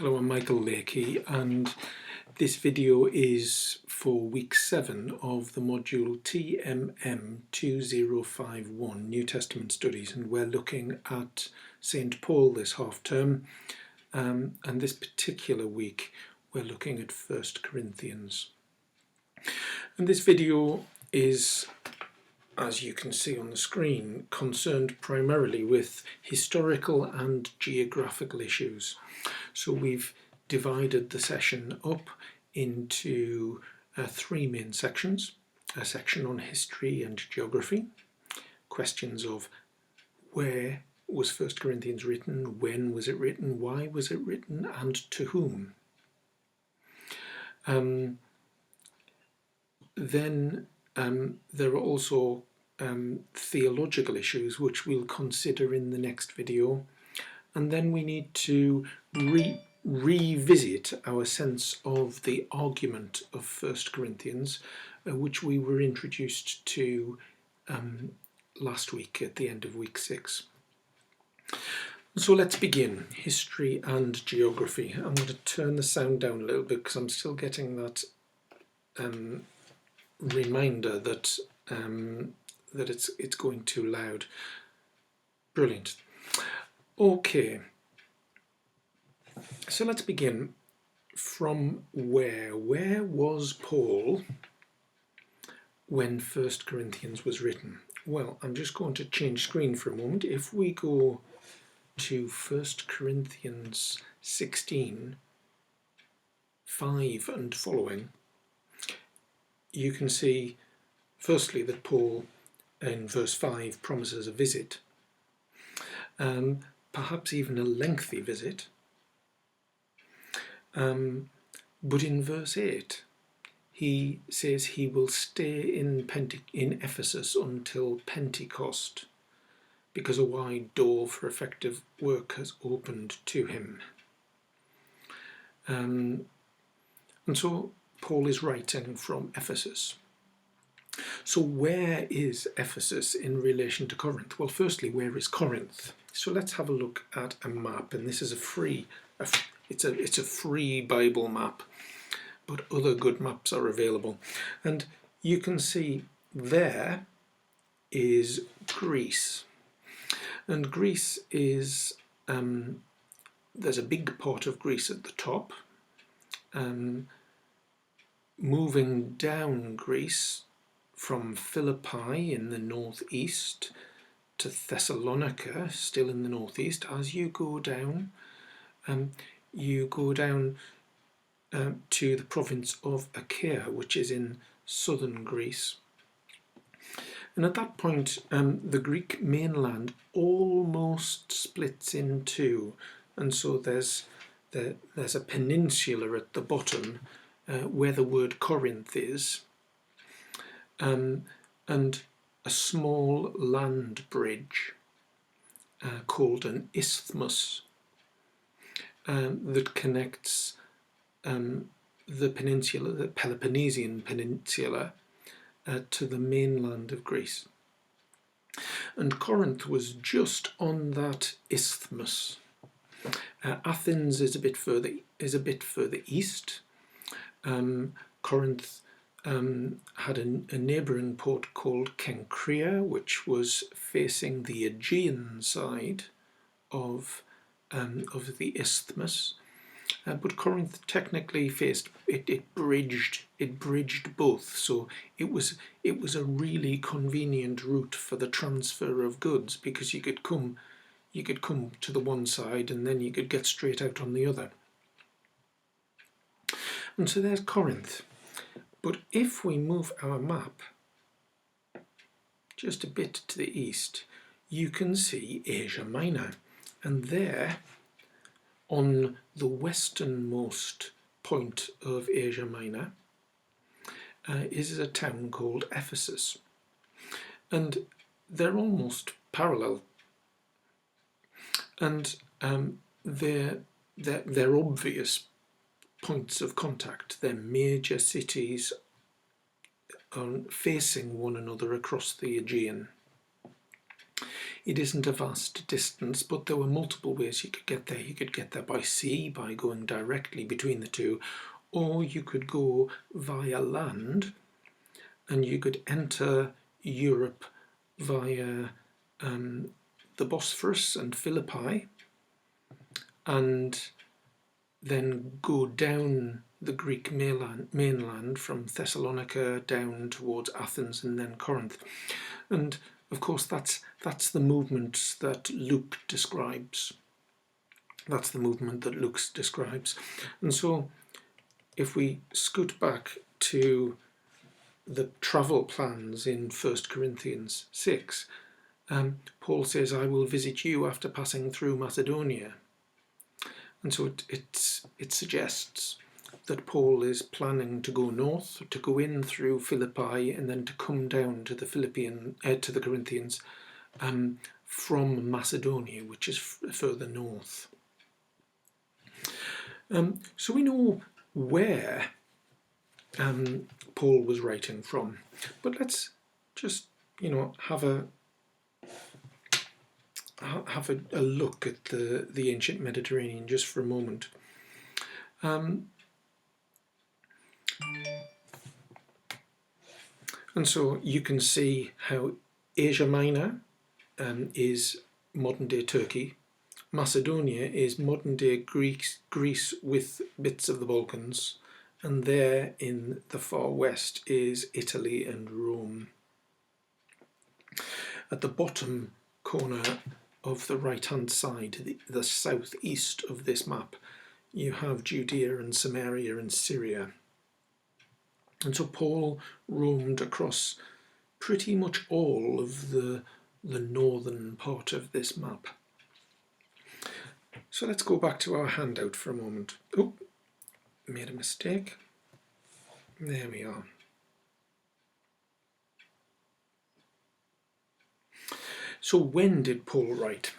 Hello, I'm Michael Lakey, and this video is for week 7 of the module TMM2051 New Testament Studies, and we're looking at St. Paul this half term, and this particular week we're looking at 1 Corinthians. And this video is, as you can see on the screen, concerned primarily with historical and geographical issues. So we've divided the session up into 3 main sections: a section on history and geography, questions of where was 1 Corinthians written, when was it written, why was it written, and to whom. Then there are also theological issues which we'll consider in the next video, and then we need to revisit our sense of the argument of 1 Corinthians, which we were introduced to last week at the end of week 6. So let's begin. History and geography. I'm going to turn the sound down a little bit because I'm still getting that reminder that that it's going too loud. Brilliant. Okay, so let's begin from where. Where was Paul when 1 Corinthians was written? Well, I'm just going to change screen for a moment. If we go to 1 Corinthians 16:5 and following, you can see firstly that Paul in verse 5 promises a visit, perhaps even a lengthy visit, but in verse 8 he says he will stay in Ephesus until Pentecost because a wide door for effective work has opened to him. And so Paul is writing from Ephesus. So where is Ephesus in relation to Corinth? Well, firstly, where is Corinth? So let's have a look at a map, and this is it's a free Bible map, but other good maps are available. And you can see there is Greece, and Greece is there's a big part of Greece at the top. Moving down Greece from Philippi in the northeast to Thessalonica, still in the northeast. As you go down to the province of Achaia, which is in southern Greece. And at that point, the Greek mainland almost splits in two, and so there's a peninsula at the bottom where the word Corinth is, and a small land bridge called an isthmus that connects the peninsula, the Peloponnesian Peninsula, to the mainland of Greece. And Corinth was just on that isthmus. Athens is a bit further east. Corinth had a neighbouring port called Cenchrea, which was facing the Aegean side of the isthmus, but Corinth technically faced it bridged both, so it was a really convenient route for the transfer of goods, because you could come to the one side and then you could get straight out on the other. And so there's Corinth. But if we move our map just a bit to the east, you can see Asia Minor, and there on the westernmost point of Asia Minor is a town called Ephesus, and they're almost parallel, and they're obvious points of contact. They're major cities facing one another across the Aegean. It isn't a vast distance, but there were multiple ways you could get there. You could get there by sea, by going directly between the two, or you could go via land and you could enter Europe via the Bosphorus and Philippi, and then go down the Greek mainland from Thessalonica down towards Athens and then Corinth. And of course that's the movement that Luke describes. That's the movement that Luke describes. And so if we scoot back to the travel plans in 1 Corinthians 6, Paul says, I will visit you after passing through Macedonia. And so it suggests that Paul is planning to go north, to go in through Philippi, and then to come down to the Corinthians from Macedonia, which is further north. So we know where Paul was writing from, but let's just have a look at the ancient Mediterranean just for a moment. And so you can see how Asia Minor is modern-day Turkey. Macedonia is modern-day Greece with bits of the Balkans. And there in the far west is Italy and Rome. At the bottom corner of the right-hand side, the southeast of this map, you have Judea and Samaria and Syria. And so Paul roamed across pretty much all of the northern part of this map. So let's go back to our handout for a moment. Oh, made a mistake. There we are. So when did Paul write?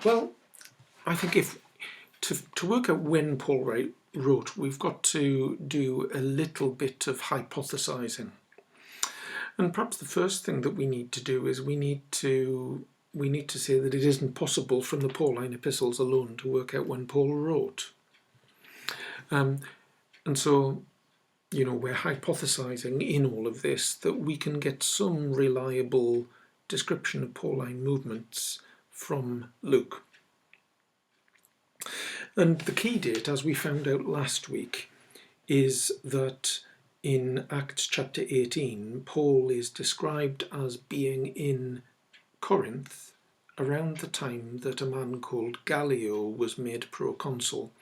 Well, I think if to work out when Paul wrote, we've got to do a little bit of hypothesizing. And perhaps the first thing that we need to do is we need to say that it isn't possible from the Pauline epistles alone to work out when Paul wrote. And so, we're hypothesizing in all of this that we can get some reliable description of Pauline movements from Luke. And the key date, as we found out last week, is that in Acts chapter 18, Paul is described as being in Corinth around the time that a man called Gallio was made proconsul.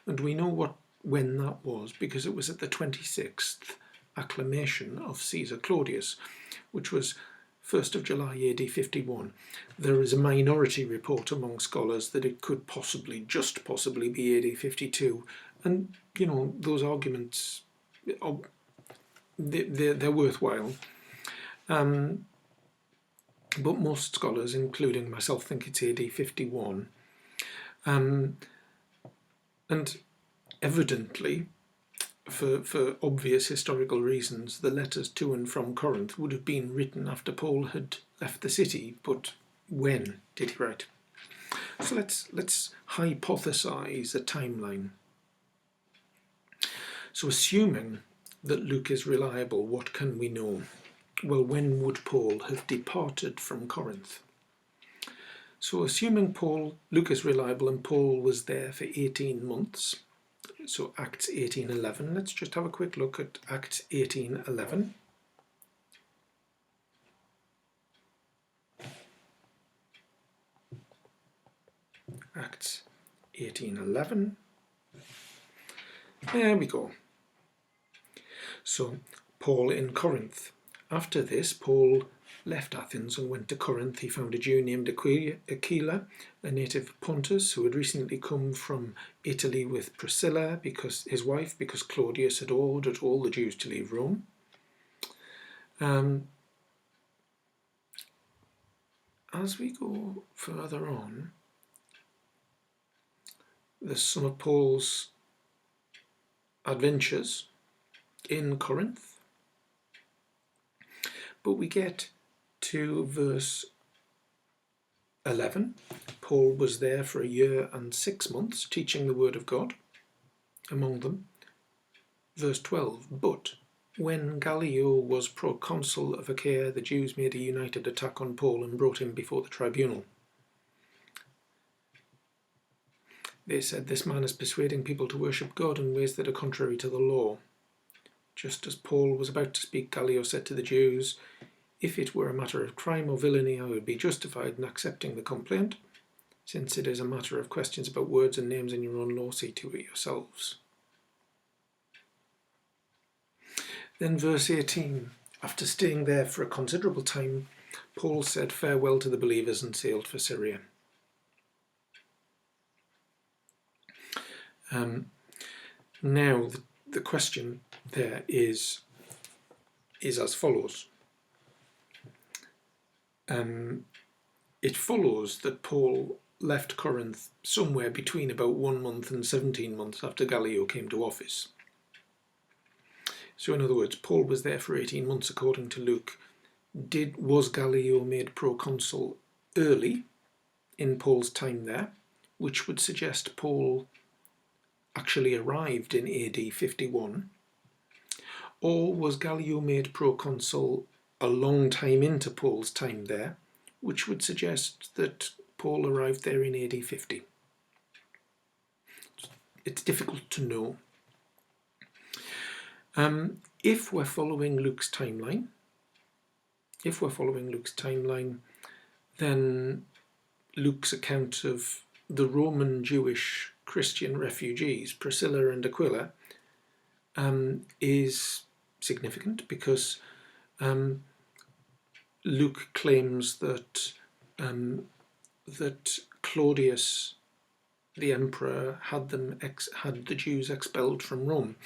And we know when that was, because it was at the 26th acclamation of Caesar Claudius, which was 1st of July AD 51. There is a minority report among scholars that it could just possibly be AD 52. And, those arguments, they're worthwhile. But most scholars, including myself, think it's AD 51. And evidently, for obvious historical reasons, the letters to and from Corinth would have been written after Paul had left the city. But when did he write? So let's hypothesize a timeline. So assuming that Luke is reliable, what can we know? Well, when would Paul have departed from Corinth? So assuming Luke is reliable and Paul was there for 18 months, so Acts 18:11. Let's just have a quick look at Acts 18:11. Acts 18:11. There we go. So Paul in Corinth. After this, Paul left Athens and went to Corinth. He found a Jew named Aquila, a native of Pontus, who had recently come from Italy with Priscilla, his wife, because Claudius had ordered all the Jews to leave Rome. As we go further on, there's some of Paul's adventures in 11, Paul was there for a year and 6 months teaching the word of God among them. Verse 12, but when Gallio was proconsul of Achaia, the Jews made a united attack on Paul and brought him before the tribunal. They said, this man is persuading people to worship God in ways that are contrary to the law. Just as Paul was about to speak, Gallio said to the Jews, if it were a matter of crime or villainy, I would be justified in accepting the complaint. Since it is a matter of questions about words and names in your own law, see to it yourselves. Then verse 18, after staying there for a considerable time, Paul said farewell to the believers and sailed for Syria. Now the question there is as follows. It follows that Paul left Corinth somewhere between about 1 month and 17 months after Gallio came to office. So in other words, Paul was there for 18 months according to Luke. Was Gallio made proconsul early in Paul's time there, which would suggest Paul actually arrived in AD 51, or was Gallio made proconsul a long time into Paul's time there, which would suggest that Paul arrived there in AD 50. It's difficult to know. If we're following Luke's timeline, then Luke's account of the Roman Jewish Christian refugees, Priscilla and Aquila, is significant because Luke claims that that Claudius, the emperor, had the Jews expelled from Rome,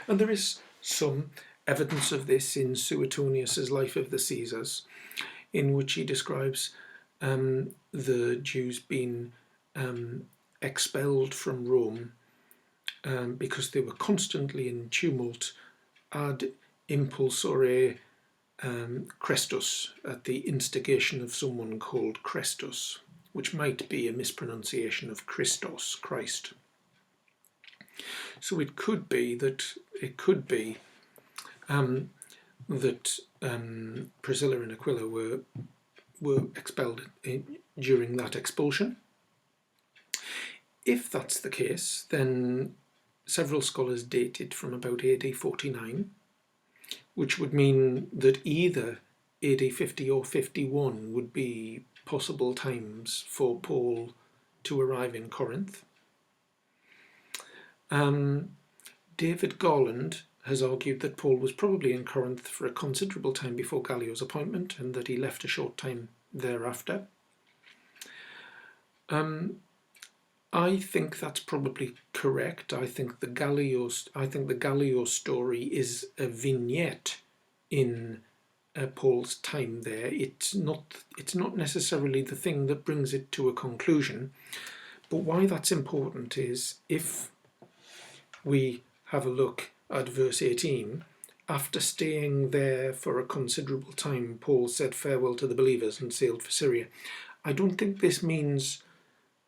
and there is some evidence of this in Suetonius's Life of the Caesars, in which he describes the Jews being expelled from Rome because they were constantly in tumult ad impulsore Chrestus, at the instigation of someone called Chrestus, which might be a mispronunciation of Christos, Christ. So it could be that Priscilla and Aquila were expelled during that expulsion. If that's the case, then several scholars date it from about AD 49, which would mean that either AD 50 or 51 would be possible times for Paul to arrive in Corinth. David Garland has argued that Paul was probably in Corinth for a considerable time before Gallio's appointment, and that he left a short time thereafter. I think that's probably correct. I think the Gallio story is a vignette in Paul's time there. It's not necessarily the thing that brings it to a conclusion. But why that's important is, if we have a look at verse 18, after staying there for a considerable time, Paul said farewell to the believers and sailed for Syria. I don't think this means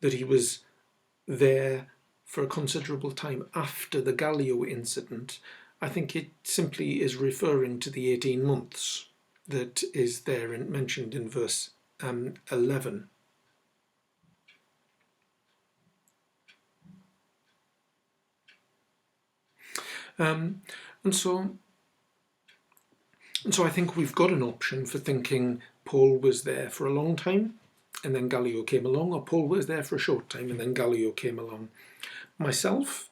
that he was there for a considerable time after the Gallio incident. I think it simply is referring to the 18 months that is there and mentioned in verse 11. And so I think we've got an option for thinking Paul was there for a long time and then Gallio came along, or Paul was there for a short time and then Gallio came along. Myself,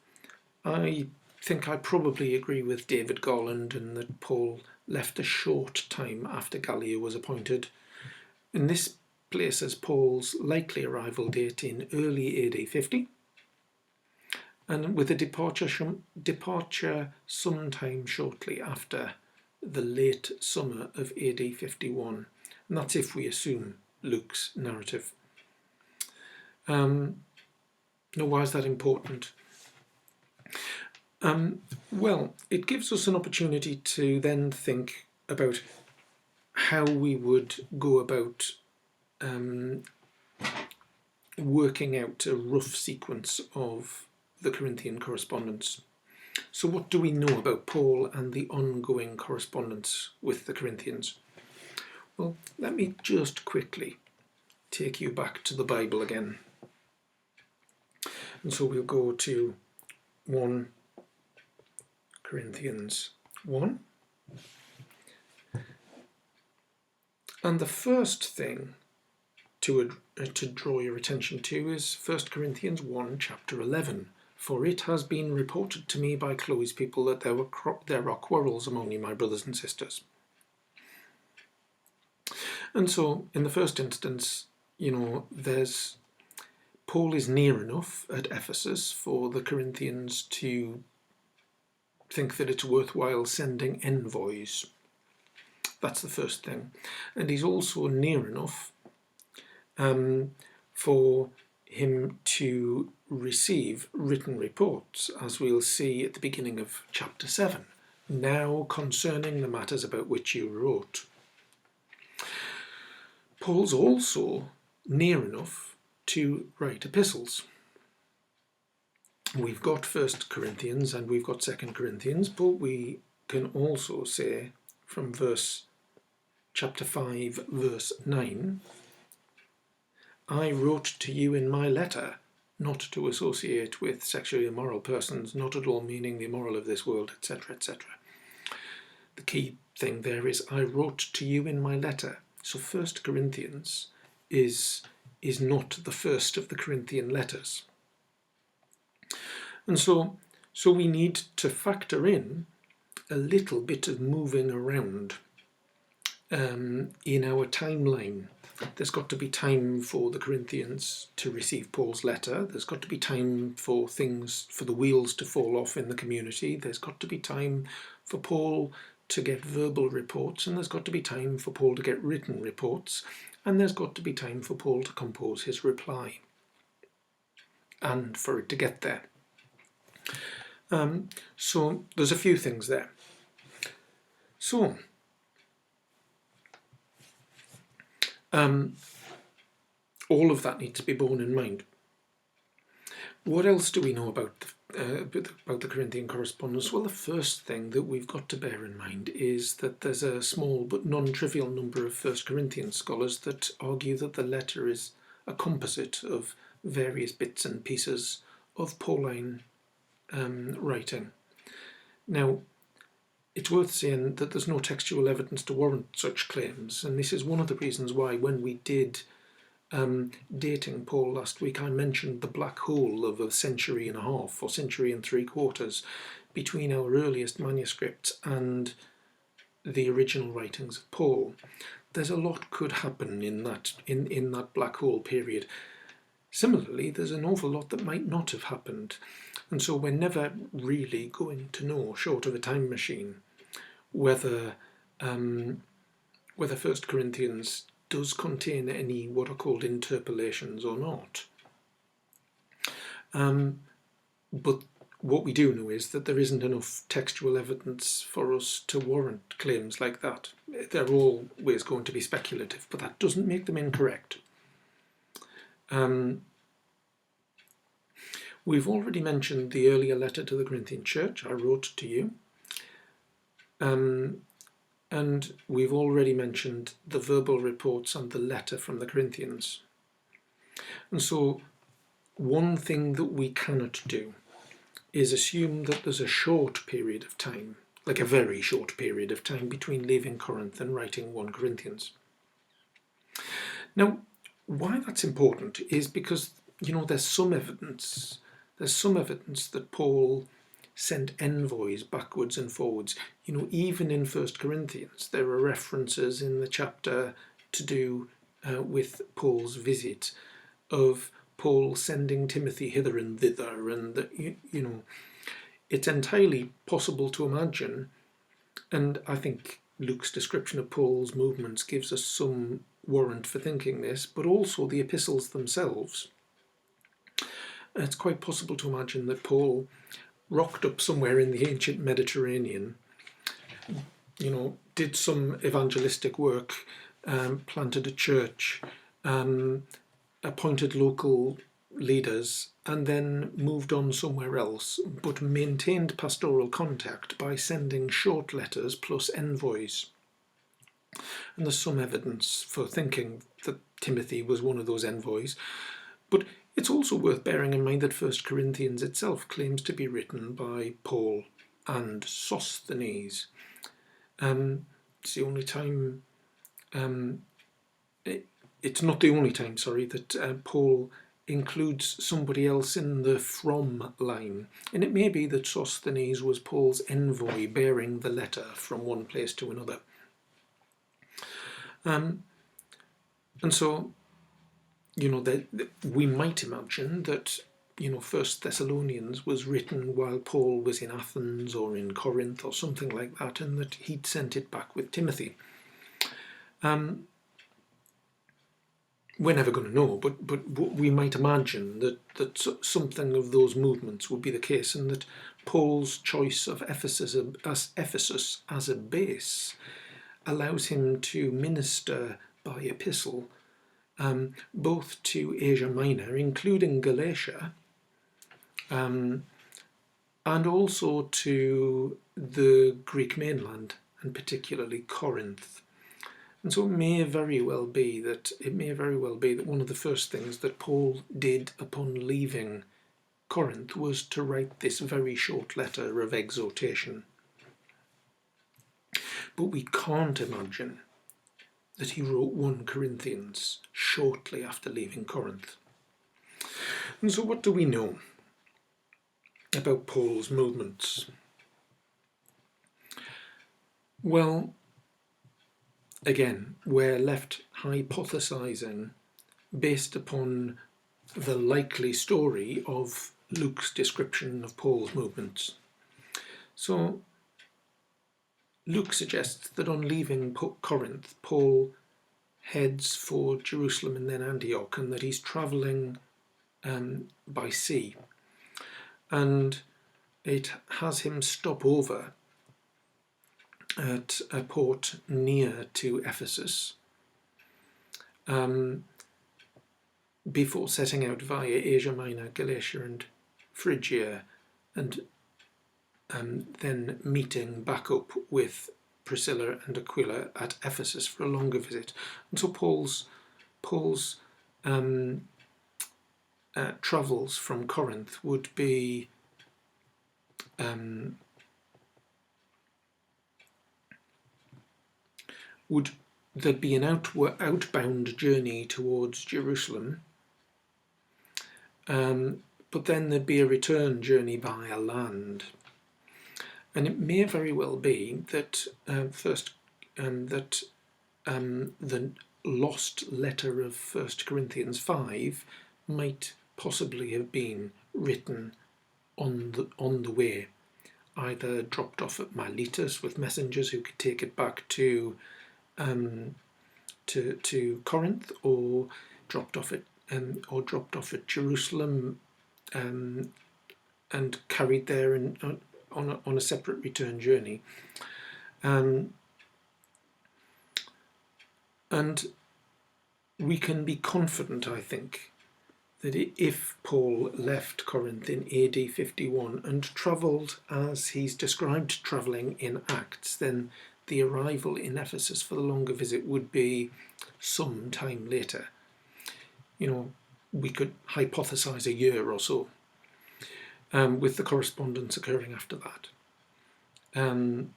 I think I probably agree with David Garland in that Paul left a short time after Gallio was appointed. And this places Paul's likely arrival date in early AD 50, and with a departure sometime shortly after the late summer of AD 51. And that's if we assume Luke's narrative. Now, why is that important? Well, it gives us an opportunity to then think about how we would go about working out a rough sequence of the Corinthian correspondence. So what do we know about Paul and the ongoing correspondence with the Corinthians? Well, let me just quickly take you back to the Bible again. And so we'll go to 1 Corinthians 1. And the first thing to draw your attention to is 1 Corinthians 1, chapter 11. For it has been reported to me by Chloe's people that there are quarrels among you, my brothers and sisters. And so, in the first instance, Paul is near enough at Ephesus for the Corinthians to think that it's worthwhile sending envoys. That's the first thing. And he's also near enough for him to receive written reports, as we'll see at the beginning of chapter 7. Now concerning the matters about which you wrote. Paul's also near enough to write epistles. We've got 1 Corinthians and we've got 2 Corinthians, but we can also say from chapter 5, verse 9, I wrote to you in my letter not to associate with sexually immoral persons, not at all meaning the immoral of this world, etc., etc. The key thing there is I wrote to you in my letter. So 1 Corinthians is not the first of the Corinthian letters. And so we need to factor in a little bit of moving around in our timeline. There's got to be time for the Corinthians to receive Paul's letter. There's got to be time for the wheels to fall off in the community. There's got to be time for Paul to get verbal reports, and there's got to be time for Paul to get written reports, and there's got to be time for Paul to compose his reply, and for it to get there. So there's a few things there. So all of that needs to be borne in mind. What else do we know about the Corinthian correspondence? Well, the first thing that we've got to bear in mind is that there's a small but non-trivial number of 1 Corinthians scholars that argue that the letter is a composite of various bits and pieces of Pauline writing. Now, it's worth saying that there's no textual evidence to warrant such claims, and this is one of the reasons why when we did dating Paul last week, I mentioned the black hole of a century and a half or century and 3/4 between our earliest manuscripts and the original writings of Paul. There's a lot could happen in that black hole period. Similarly, there's an awful lot that might not have happened, and so we're never really going to know, short of a time machine, whether 1 Corinthians does contain any what are called interpolations or not. But what we do know is that there isn't enough textual evidence for us to warrant claims like that. They're always going to be speculative, but that doesn't make them incorrect. We've already mentioned the earlier letter to the Corinthian church, I wrote to you. And we've already mentioned the verbal reports and the letter from the Corinthians. And so one thing that we cannot do is assume that there's a short period of time, like a very short period of time, between leaving Corinth and writing 1 Corinthians. Now, why that's important is because, there's some evidence that Paul sent envoys backwards and forwards. Even in 1 Corinthians, there are references in the chapter to do with Paul's visit of Paul sending Timothy hither and thither, and it's entirely possible to imagine, and I think Luke's description of Paul's movements gives us some warrant for thinking this, but also the epistles themselves. It's quite possible to imagine that Paul rocked up somewhere in the ancient Mediterranean, did some evangelistic work, planted a church, appointed local leaders and then moved on somewhere else, but maintained pastoral contact by sending short letters plus envoys. And there's some evidence for thinking that Timothy was one of those envoys. But it's also worth bearing in mind that 1 Corinthians itself claims to be written by Paul and Sosthenes. It's the only time, it's not the only time, sorry, that Paul includes somebody else in the from line. And it may be that Sosthenes was Paul's envoy bearing the letter from one place to another. And so, we might imagine that, 1 Thessalonians was written while Paul was in Athens or in Corinth or something like that, and that he'd sent it back with Timothy. We're never going to know, but we might imagine that something of those movements would be the case, and that Paul's choice of Ephesus as a base allows him to minister by epistle both to Asia Minor, including Galatia, and also to the Greek mainland, and particularly Corinth. And so it may very well be that one of the first things that Paul did upon leaving Corinth was to write this very short letter of exhortation. But we can't imagine that he wrote 1 Corinthians shortly after leaving Corinth. And so what do we know about Paul's movements? Well, again, we're left hypothesizing based upon the likely story of Luke's description of Paul's movements. So Luke suggests that on leaving Corinth, Paul heads for Jerusalem and then Antioch, and that he's travelling by sea. And it has him stop over at a port near to Ephesus before setting out via Asia Minor, Galatia and Phrygia, and then meeting back up with Priscilla and Aquila at Ephesus for a longer visit. And so Paul's travels from Corinth would be there'd be an outbound journey towards Jerusalem, but then there'd be a return journey by land. And it may very well be that the lost letter of 1 Corinthians 5 might possibly have been written on the way, either dropped off at Miletus with messengers who could take it back to Corinth, or dropped off at Jerusalem and carried there on a separate return journey. And we can be confident, I think, that if Paul left Corinth in AD 51 and travelled as he's described travelling in Acts, then the arrival in Ephesus for the longer visit would be some time later. We could hypothesise a year or so, with the correspondence occurring after that. And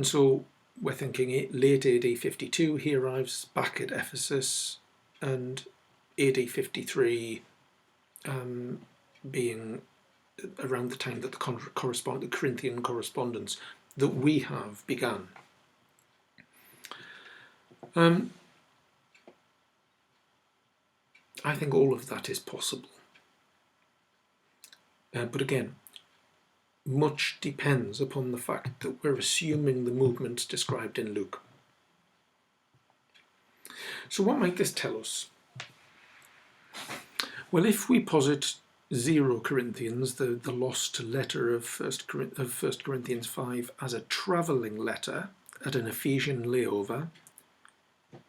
so we're thinking late AD 52, he arrives back at Ephesus, and AD 53 being around the time that the Corinthian correspondence that we have began. I think all of that is possible. But again, much depends upon the fact that we're assuming the movements described in Luke. So what might this tell us? Well, if we posit 0 Corinthians, the lost letter of 1 Corinthians 5, as a travelling letter at an Ephesian layover,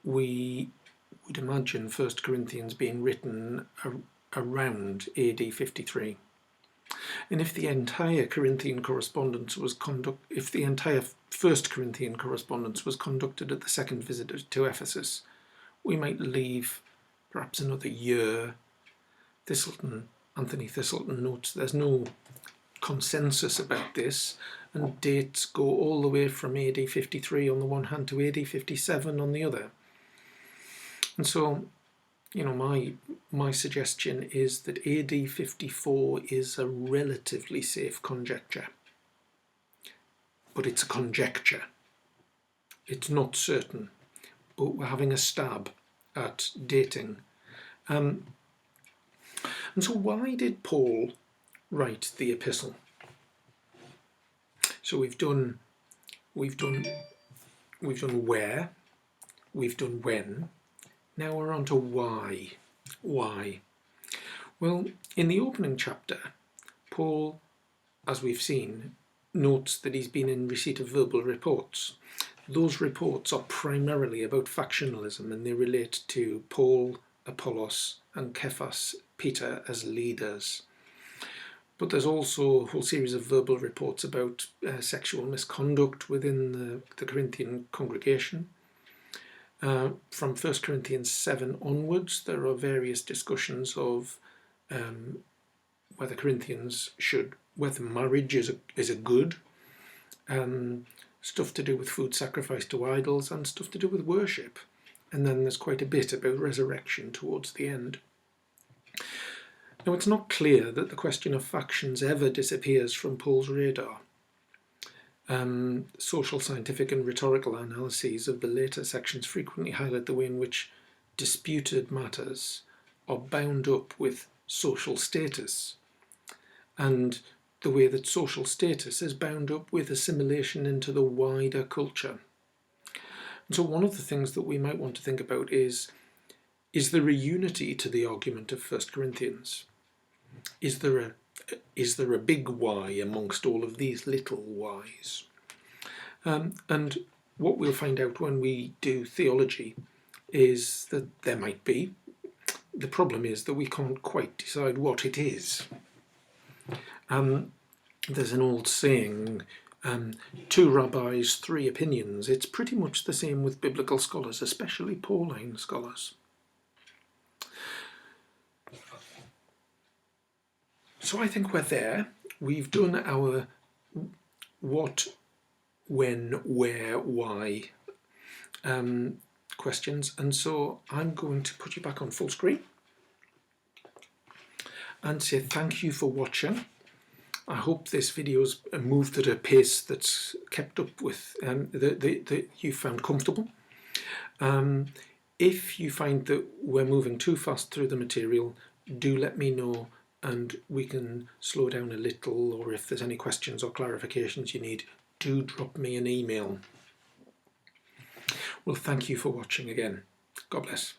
we would imagine 1 Corinthians being written around AD 53. And if the entire Corinthian correspondence was if the entire 1 Corinthian correspondence was conducted at the second visit to Ephesus, we might leave perhaps another year. Anthony Thistleton notes there's no consensus about this, and dates go all the way from AD 53 on the one hand to AD 57 on the other. And so, my suggestion is that AD 54 is a relatively safe conjecture. But it's a conjecture. It's not certain. But we're having a stab at dating. And so why did Paul write the epistle? So we've done where, we've done when. Now we're on to why. Why? Well, in the opening chapter, Paul, as we've seen, notes that he's been in receipt of verbal reports. Those reports are primarily about factionalism, and they relate to Paul, Apollos, and Cephas, Peter, as leaders. But there's also a whole series of verbal reports about sexual misconduct within the Corinthian congregation. From 1 Corinthians 7 onwards, there are various discussions of whether marriage is a good, stuff to do with food sacrificed to idols, and stuff to do with worship. And then there's quite a bit about resurrection towards the end. Now, it's not clear that the question of factions ever disappears from Paul's radar. Social, scientific and rhetorical analyses of the later sections frequently highlight the way in which disputed matters are bound up with social status, and the way that social status is bound up with assimilation into the wider culture. And so one of the things that we might want to think about is there a unity to the argument of 1 Corinthians? Is there a big why amongst all of these little whys? And what we'll find out when we do theology is that there might be. The problem is that we can't quite decide what it is. There's an old saying, 2 rabbis, 3 opinions. It's pretty much the same with biblical scholars, especially Pauline scholars. So I think we're there. We've done our what, when, where, why questions, and so I'm going to put you back on full screen and say thank you for watching. I hope this video's moved at a pace that's kept up with that you found comfortable. If you find that we're moving too fast through the material, do let me know and we can slow down a little, or if there's any questions or clarifications you need, do drop me an email. Well, thank you for watching again. God bless.